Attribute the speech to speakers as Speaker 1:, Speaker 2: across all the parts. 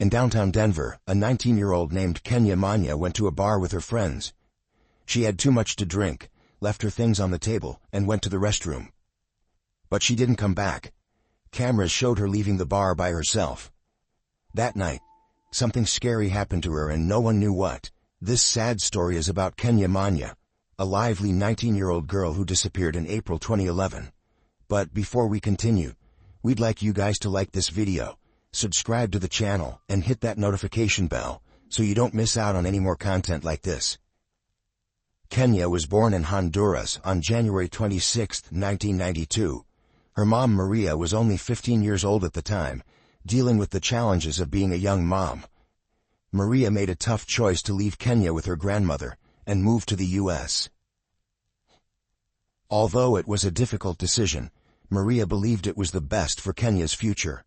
Speaker 1: In downtown Denver, a 19-year-old named Kenia Monge went to a bar with her friends. She had too much to drink, left her things on the table, and went to the restroom. But she didn't come back. Cameras showed her leaving the bar by herself. That night, something scary happened to her and no one knew what. This sad story is about Kenia Monge, a lively 19-year-old girl who disappeared in April 2011. But before we continue, we'd like you guys to like this video, subscribe to the channel, and hit that notification bell so you don't miss out on any more content like this. Kenia was born in Honduras on January 26, 1992. Her mom, Maria, was only 15 years old at the time, dealing with the challenges of being a young mom. Maria made a tough choice to leave Kenia with her grandmother and move to the U.S. Although it was a difficult decision, Maria believed it was the best for Kenia's future.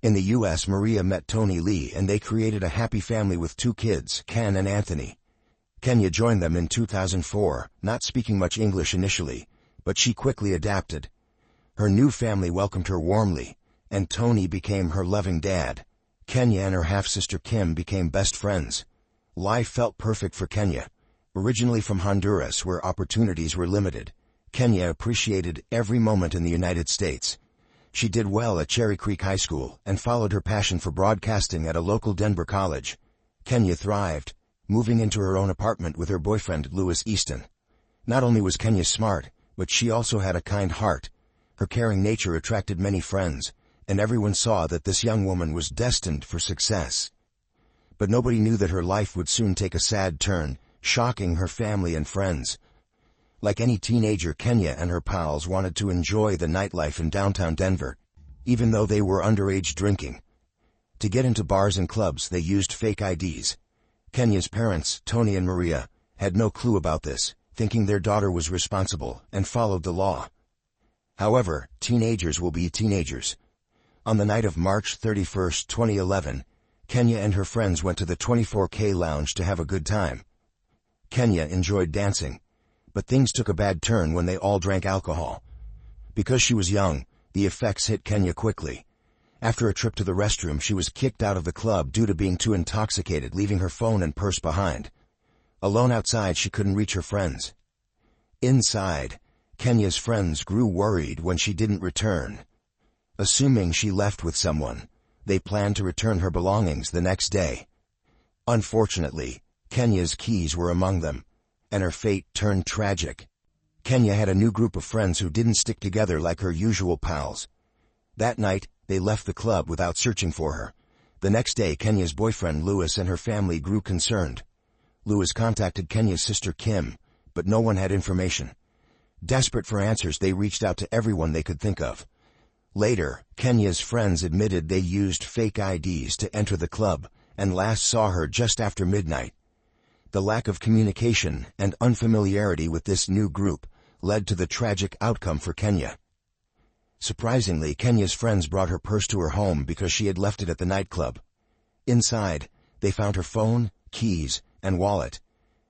Speaker 1: In the U.S., Maria met Tony Lee and they created a happy family with 2 kids, Ken and Anthony. Kenia joined them in 2004, not speaking much English initially, but she quickly adapted. Her new family welcomed her warmly, and Tony became her loving dad. Kenia and her half-sister Kim became best friends. Life felt perfect for Kenia. Originally from Honduras, where opportunities were limited, Kenia appreciated every moment in the United States. She did well at Cherry Creek High School and followed her passion for broadcasting at a local Denver college. Kenia thrived, moving into her own apartment with her boyfriend, Louis Easton. Not only was Kenia smart, but she also had a kind heart. Her caring nature attracted many friends, and everyone saw that this young woman was destined for success. But nobody knew that her life would soon take a sad turn, shocking her family and friends. Like any teenager, Kenia and her pals wanted to enjoy the nightlife in downtown Denver, even though they were underage drinking. To get into bars and clubs, they used fake IDs. Kenia's parents, Tony and Maria, had no clue about this, thinking their daughter was responsible and followed the law. However, teenagers will be teenagers. On the night of March 31, 2011, Kenia and her friends went to the 24K Lounge to have a good time. Kenia enjoyed dancing, but things took a bad turn when they all drank alcohol. Because she was young, the effects hit Kenia quickly. After a trip to the restroom, she was kicked out of the club due to being too intoxicated, leaving her phone and purse behind. Alone outside, she couldn't reach her friends. Inside, Kenia's friends grew worried when she didn't return. Assuming she left with someone, they planned to return her belongings the next day. Unfortunately, Kenia's keys were among them, and her fate turned tragic. Kenia had a new group of friends who didn't stick together like her usual pals. That night, they left the club without searching for her. The next day, Kenia's boyfriend Louis and her family grew concerned. Louis contacted Kenia's sister Kim, but no one had information. Desperate for answers, they reached out to everyone they could think of. Later, Kenia's friends admitted they used fake IDs to enter the club and last saw her just after midnight. The lack of communication and unfamiliarity with this new group led to the tragic outcome for Kenia. Surprisingly, Kenia's friends brought her purse to her home because she had left it at the nightclub. Inside, they found her phone, keys, and wallet.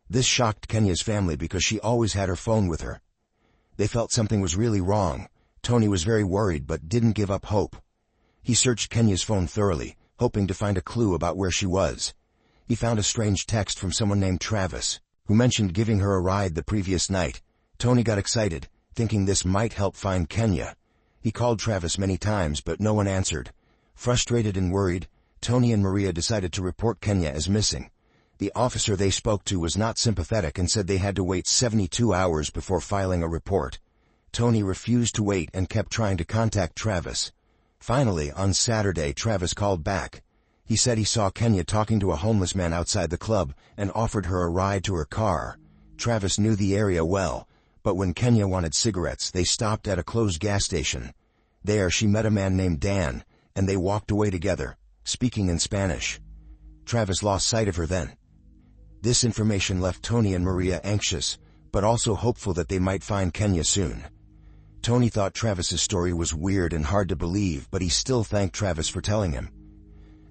Speaker 1: This shocked Kenia's family because she always had her phone with her. They felt something was really wrong. Tony was very worried but didn't give up hope. He searched Kenia's phone thoroughly, hoping to find a clue about where she was. He found a strange text from someone named Travis, who mentioned giving her a ride the previous night. Tony got excited, thinking this might help find Kenia. He called Travis many times, but no one answered. Frustrated and worried, Tony and Maria decided to report Kenia as missing. The officer they spoke to was not sympathetic and said they had to wait 72 hours before filing a report. Tony refused to wait and kept trying to contact Travis. Finally, on Saturday, Travis called back. He said he saw Kenia talking to a homeless man outside the club and offered her a ride to her car. Travis knew the area well, but when Kenia wanted cigarettes, they stopped at a closed gas station. There, she met a man named Dan, and they walked away together, speaking in Spanish. Travis lost sight of her then. This information left Tony and Maria anxious, but also hopeful that they might find Kenia soon. Tony thought Travis's story was weird and hard to believe, but he still thanked Travis for telling him.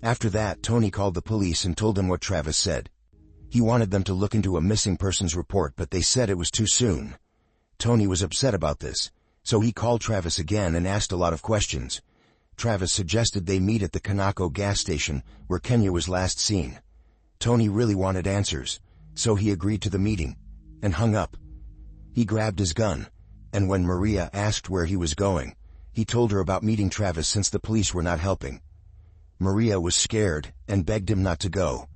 Speaker 1: After that, Tony called the police and told them what Travis said. He wanted them to look into a missing persons report, but they said it was too soon. Tony was upset about this, so he called Travis again and asked a lot of questions. Travis suggested they meet at the Conoco gas station where Kenia was last seen. Tony really wanted answers, so he agreed to the meeting and hung up. He grabbed his gun, and when Maria asked where he was going, he told her about meeting Travis since the police were not helping. Maria was scared and begged him not to go,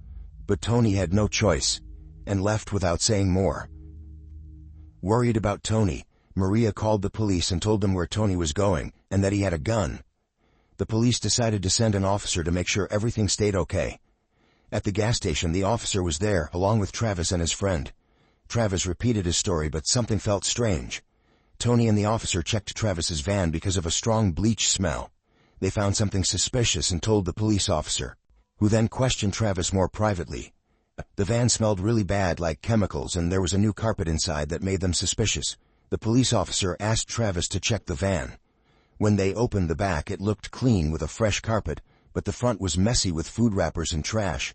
Speaker 1: but Tony had no choice and left without saying more. Worried about Tony, Maria called the police and told them where Tony was going and that he had a gun. The police decided to send an officer to make sure everything stayed okay. At the gas station, the officer was there along with Travis and his friend. Travis repeated his story, but something felt strange. Tony and the officer checked Travis's van because of a strong bleach smell. They found something suspicious and told the police officer, who then questioned Travis more privately. The van smelled really bad, like chemicals, and there was a new carpet inside that made them suspicious. The police officer asked Travis to check the van. When they opened the back, it looked clean with a fresh carpet, but the front was messy with food wrappers and trash.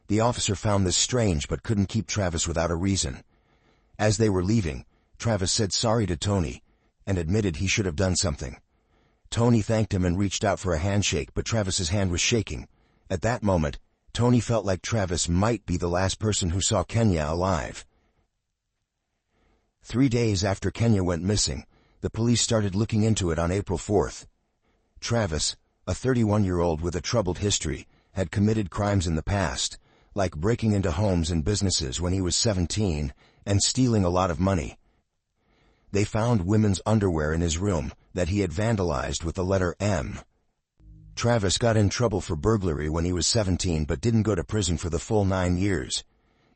Speaker 1: The officer found this strange but couldn't keep Travis without a reason. As they were leaving, Travis said sorry to Tony and admitted he should have done something. Tony thanked him and reached out for a handshake, but Travis's hand was shaking. At that moment, Tony felt like Travis might be the last person who saw Kenia alive. 3 days after Kenia went missing, the police started looking into it on April 4th. Travis, a 31-year-old with a troubled history, had committed crimes in the past, like breaking into homes and businesses when he was 17 and stealing a lot of money. They found women's underwear in his room that he had vandalized with the letter M. Travis got in trouble for burglary when he was 17 but didn't go to prison for the full 9 years.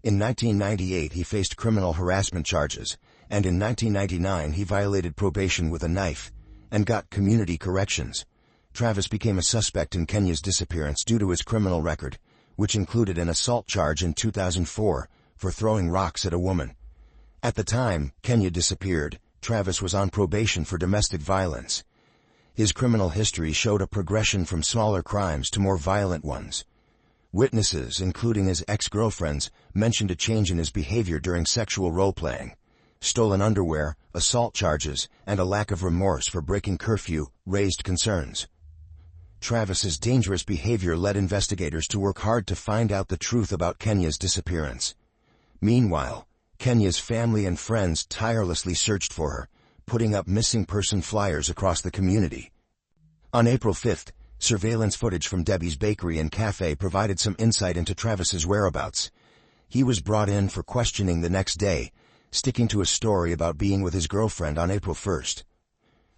Speaker 1: In 1998 he faced criminal harassment charges, and in 1999 he violated probation with a knife and got community corrections. Travis became a suspect in Kenia's disappearance due to his criminal record, which included an assault charge in 2004 for throwing rocks at a woman. At the time Kenia disappeared, Travis was on probation for domestic violence. His criminal history showed a progression from smaller crimes to more violent ones. Witnesses, including his ex-girlfriends, mentioned a change in his behavior during sexual role-playing. Stolen underwear, assault charges, and a lack of remorse for breaking curfew raised concerns. Travis's dangerous behavior led investigators to work hard to find out the truth about Kenia's disappearance. Meanwhile, Kenia's family and friends tirelessly searched for her, putting up missing person flyers across the community. On April 5th, surveillance footage from Debbie's Bakery and Cafe provided some insight into Travis's whereabouts. He was brought in for questioning the next day, sticking to a story about being with his girlfriend on April 1st.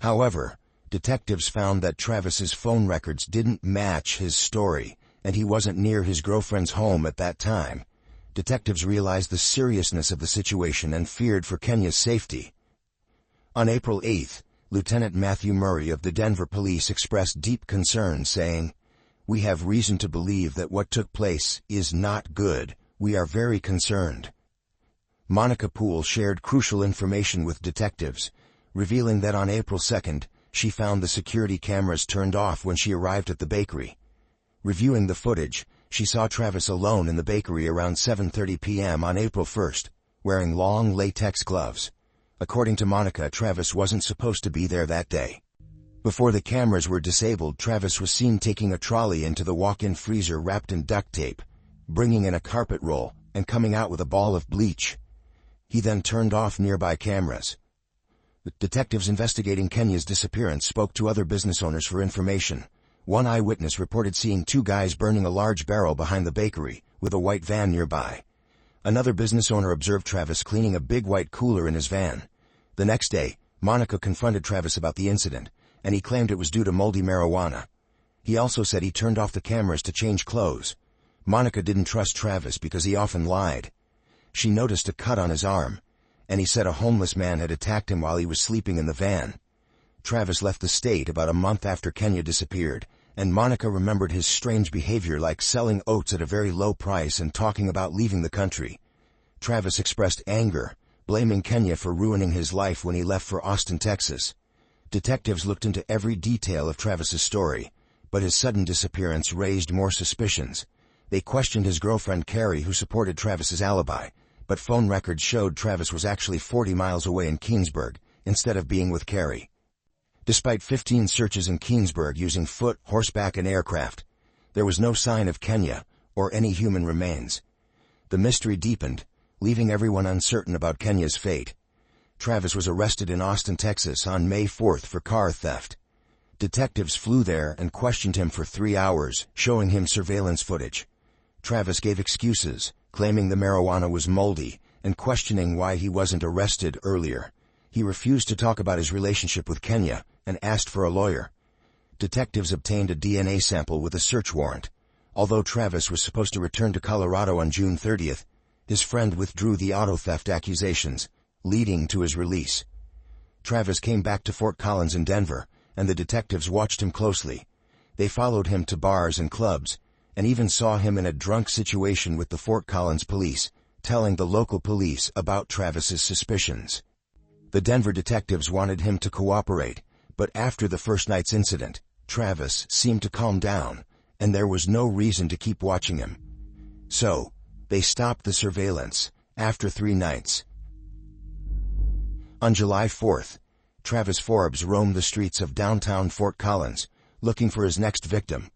Speaker 1: However, detectives found that Travis's phone records didn't match his story, and he wasn't near his girlfriend's home at that time. Detectives realized the seriousness of the situation and feared for Kenia's safety. On April 8th, Lieutenant Matthew Murray of the Denver Police expressed deep concern, saying, "We have reason to believe that what took place is not good. We are very concerned." Monica Poole shared crucial information with detectives, revealing that on April 2nd, she found the security cameras turned off when she arrived at the bakery. Reviewing the footage, she saw Travis alone in the bakery around 7:30 p.m. on April 1st, wearing long latex gloves. According to Monica, Travis wasn't supposed to be there that day. Before the cameras were disabled, Travis was seen taking a trolley into the walk-in freezer wrapped in duct tape, bringing in a carpet roll, and coming out with a ball of bleach. He then turned off nearby cameras. The detectives investigating Kenia's disappearance spoke to other business owners for information. One eyewitness reported seeing 2 guys burning a large barrel behind the bakery, with a white van nearby. Another business owner observed Travis cleaning a big white cooler in his van. The next day, Monica confronted Travis about the incident, and he claimed it was due to moldy marijuana. He also said he turned off the cameras to change clothes. Monica didn't trust Travis because he often lied. She noticed a cut on his arm, and he said a homeless man had attacked him while he was sleeping in the van. Travis left the state about a month after Kenia disappeared, and Monica remembered his strange behavior, like selling oats at a very low price and talking about leaving the country. Travis expressed anger, blaming Kenia for ruining his life when he left for Austin, Texas. Detectives looked into every detail of Travis's story, but his sudden disappearance raised more suspicions. They questioned his girlfriend Carrie, who supported Travis's alibi, but phone records showed Travis was actually 40 miles away in Keensburg, instead of being with Carrie. Despite 15 searches in Keensburg using foot, horseback, and aircraft, there was no sign of Kenia or any human remains. The mystery deepened, leaving everyone uncertain about Kenia's fate. Travis was arrested in Austin, Texas on May 4th for car theft. Detectives flew there and questioned him for 3 hours, showing him surveillance footage. Travis gave excuses, claiming the marijuana was moldy, and questioning why he wasn't arrested earlier. He refused to talk about his relationship with Kenia and asked for a lawyer. Detectives obtained a DNA sample with a search warrant. Although Travis was supposed to return to Colorado on June 30th, his friend withdrew the auto theft accusations, leading to his release. Travis came back to Fort Collins in Denver, and the detectives watched him closely. They followed him to bars and clubs, and even saw him in a drunk situation with the Fort Collins police, telling the local police about Travis's suspicions. The Denver detectives wanted him to cooperate, but after the first night's incident, Travis seemed to calm down, and there was no reason to keep watching him. So, they stopped the surveillance after 3 nights. On July 4th, Travis Forbes roamed the streets of downtown Fort Collins, looking for his next victim.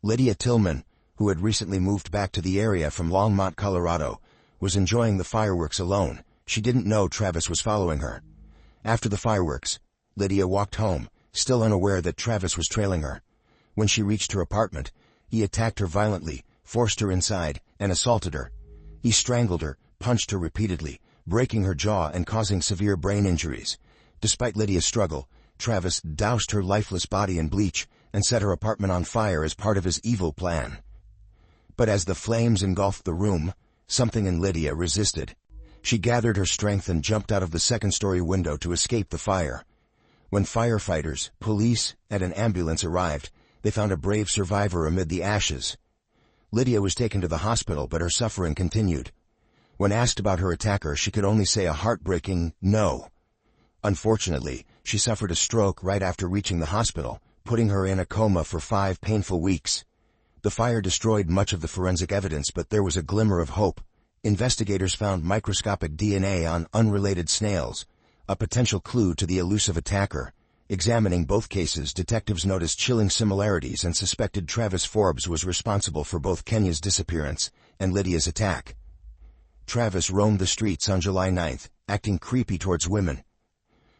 Speaker 1: Lydia Tillman, who had recently moved back to the area from Longmont, Colorado, was enjoying the fireworks alone. She didn't know Travis was following her. After the fireworks, Lydia walked home, still unaware that Travis was trailing her. When she reached her apartment, he attacked her violently, forced her inside, and assaulted her. He strangled her, punched her repeatedly, breaking her jaw and causing severe brain injuries. Despite Lydia's struggle, Travis doused her lifeless body in bleach and set her apartment on fire as part of his evil plan. But as the flames engulfed the room, something in Lydia resisted. She gathered her strength and jumped out of the second-story window to escape the fire. When firefighters, police, and an ambulance arrived, they found a brave survivor amid the ashes. Lydia was taken to the hospital, but her suffering continued. When asked about her attacker, she could only say a heartbreaking no. Unfortunately, she suffered a stroke right after reaching the hospital, putting her in a coma for 5 painful weeks. The fire destroyed much of the forensic evidence, but there was a glimmer of hope. Investigators found microscopic DNA on unrelated snails, a potential clue to the elusive attacker. Examining both cases, detectives noticed chilling similarities and suspected Travis Forbes was responsible for both Kenia's disappearance and Lydia's attack. Travis roamed the streets on July 9th, acting creepy towards women.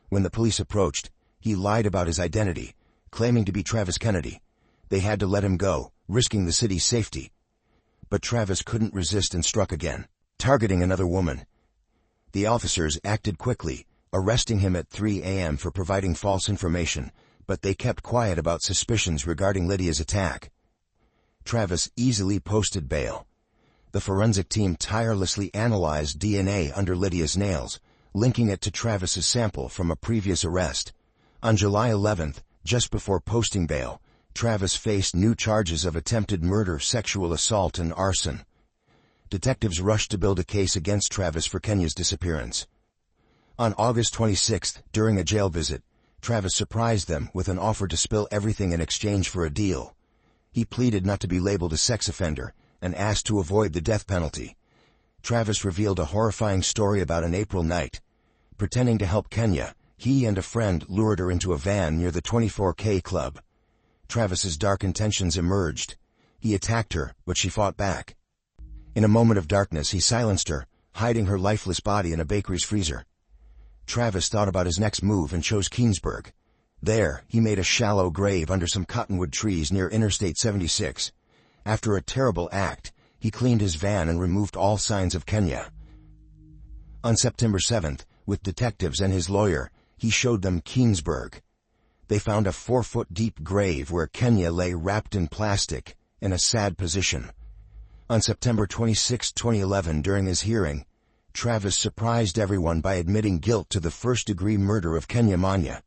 Speaker 1: When the police approached, he lied about his identity, claiming to be Travis Kennedy. They had to let him go, risking the city's safety. But Travis couldn't resist and struck again, targeting another woman. The officers acted quickly, arresting him at 3 a.m. for providing false information, but they kept quiet about suspicions regarding Lydia's attack. Travis easily posted bail. The forensic team tirelessly analyzed DNA under Lydia's nails, linking it to Travis's sample from a previous arrest. On July 11th, just before posting bail, Travis faced new charges of attempted murder, sexual assault, and arson. Detectives rushed to build a case against Travis for Kenia's disappearance. On August 26th, during a jail visit, Travis surprised them with an offer to spill everything in exchange for a deal. He pleaded not to be labeled a sex offender and asked to avoid the death penalty. Travis revealed a horrifying story about an April night. Pretending to help Kenia, he and a friend lured her into a van near the 24K Club. Travis's dark intentions emerged. He attacked her, but she fought back. In a moment of darkness, he silenced her, hiding her lifeless body in a bakery's freezer. Travis thought about his next move and chose Keensburg. There, he made a shallow grave under some cottonwood trees near Interstate 76. After a terrible act, he cleaned his van and removed all signs of Kenia. On September 7th, with detectives and his lawyer, he showed them Keensburg. They found a 4-foot-deep grave where Kenia lay wrapped in plastic, in a sad position. On September 26, 2011, during his hearing, Travis surprised everyone by admitting guilt to the first-degree murder of Kenia Monge.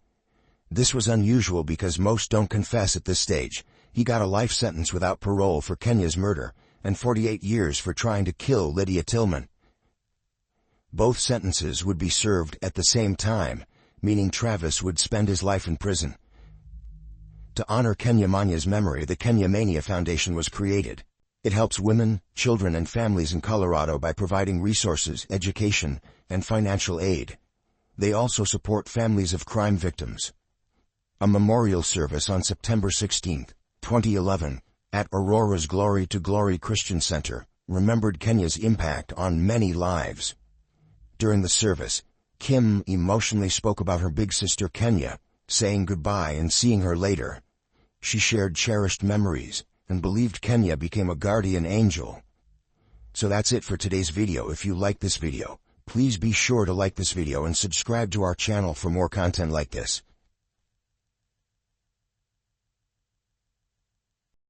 Speaker 1: This was unusual because most don't confess at this stage. He got a life sentence without parole for Kenia's murder, and 48 years for trying to kill Lydia Tillman. Both sentences would be served at the same time, meaning Travis would spend his life in prison. To honor Kenia Monge's memory, the Kenia Mania Foundation was created. It helps women, children, and families in Colorado by providing resources, education, and financial aid. They also support families of crime victims. A memorial service on September 16, 2011, at Aurora's Glory to Glory Christian Center, remembered Kenia's impact on many lives. During the service, Kim emotionally spoke about her big sister Kenia, saying goodbye and seeing her later. She shared cherished memories, and believed Kenia became a guardian angel. So that's it for today's video. If you like this video, please be sure to like this video and subscribe to our channel for more content like this.